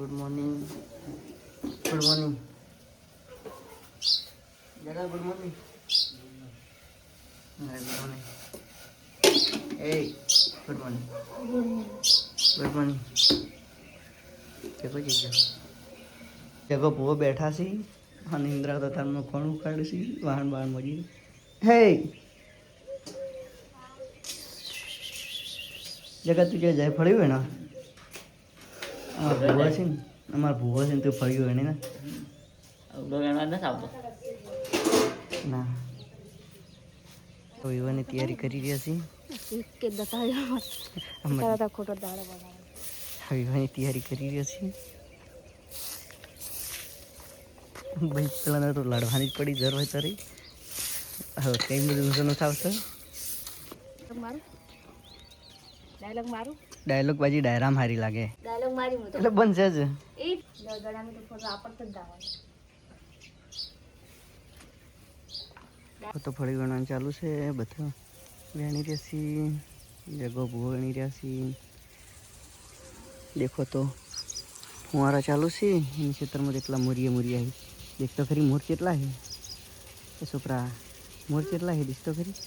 Good morning. Good morning. જગા good morning. Good morning. એ good morning. Good morning. જગો જગ્યા જગો ભૂવો બેઠા છે અને ઇન્દ્રા તો તારનું કોણ ઉખાડે છે વાહન વાહન મળી. હે જગા તું જે જાય ફળ્યું હોય ને અમારા ભૂવો છે ને અમારા ભૂવો છે ને તું ફળ્યું હોય ને ના તો વિવાહની તૈયારી કરી રહ્યા છીએ. વિવાહની તૈયારી કરી રહ્યા છીએ. ભાઈ પેલા તો લડવાની જ પડી જરૂર તારી. હવે કઈ બધું નથી આવતો. ડાયલોગ બાજી ડાયરામ હારી લાગે એટલે બનશે જ. તો ફળી ગણવાનું ચાલુ છે. બધા વેણી રહ્યા જગો ભૂવો વેણી રહ્યા. દેખો તો ફુવારા ચાલુ છે. એની ખેતરમાં એટલા મોરિયા મોરિયા આવી. દેખ તો ખરી મોર કેટલા છે એ છોકરા. મોર કેટલા છે દીખ તો ખરી.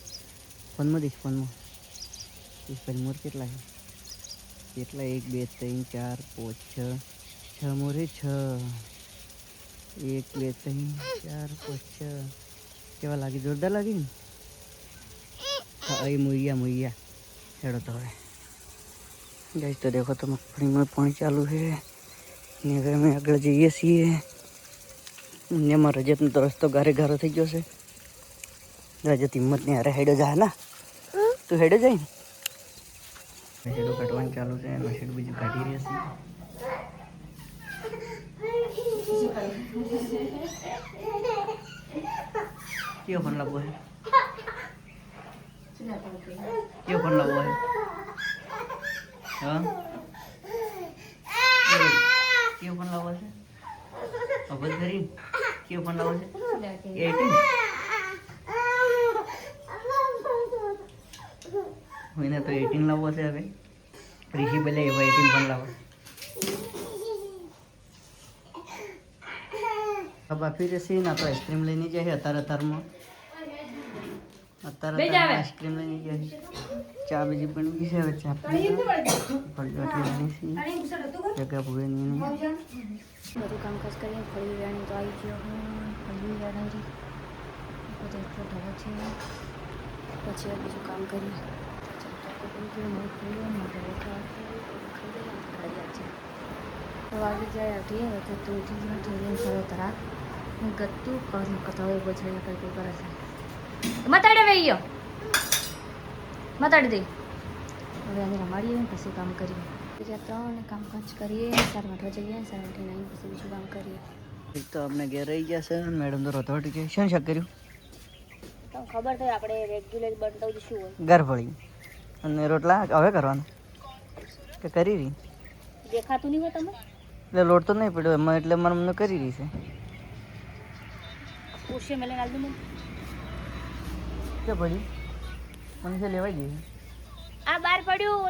ફોનમાં દેખ ફોનમાં દેખ ભાઈ મોર કેટલા છે. કેટલા 1 2 3 4 5 6 મોરે 6. 1 2 3 4 5 6 કેવા લાગી? જોરદાર લાગી ને. હા એ મોરિયા મોરિયા હેડો તો હવે ગાઈસ. તો દેખો તો મગફળીમાં પાણી ચાલુ છે ને હવે અમે આગળ જઈએ છીએ. એમાં રજતનો તો રસ્તો ગારે ગારો થઈ ગયો છે. રજત હિંમત ને હારે હેડો જાય ના. તું હેડો જાય ને. હેડો કાઢવાનું ચાલુ છે. એમાં હેડ બીજું કાઢી રહ્યા છીએ. કયો ફોન લાવવો હે? કયો ફોન લાવવો હે? હા કયો ફોન લાવવો છે? અબજ કરી કયો ફોન લાવવો છે? 18 હોઈને તો 18 લાવવો છે. હવે ઋષિ બોલે એવા 18 ફોન લાવો. બાફી રહેશે ને આપણે આઈસ્ક્રીમ લઈને જાય અત્યારમાં આઈસ્ક્રીમ લઈને જાય. ચા બીજી પણ છે. હવે ચા જગા ભૂવેની બધું કામકાજ કરીએ. ફળી વેણી તો આવી ગયો. ફળી વેણી બધું ફોટો છે. પછી બીજું કામ કરીએ. વાગી જાય અઢી ગતું ઉઠી થોડી થયો તરા ગતું કરું કથા હોય બચડી કંઈ કરે છે. મતાડે વહી મતાડી દઈ. હવે આને રમાડીએ પછી કામ કરીએ. બીજા 3 કામકાજ કરીએ. 4 વાગવા જઈએ. 7:29 પછી બીજું કામ કરીએ. એક તો આપણે ઘેર રહી ગયા છે. મેડમ તો રોતવટી છે. શું શાક કર્યું? તમને ખબર થાય આપણે રેગ્યુલર બનતા શું હોય? ગરફળી અને રોટલા હવે કરવાનું કે કરી રહી? દેખાતું નહીં હોય તમે એટલે લોટ તો નહીં પડ્યો એમાં એટલે મારા મમ્મી કરી રહી છે. પૂછે મેલે નાલ દઉં કે પડ્યું મને લેવાઈ ગયું. આ બહાર પડ્યું.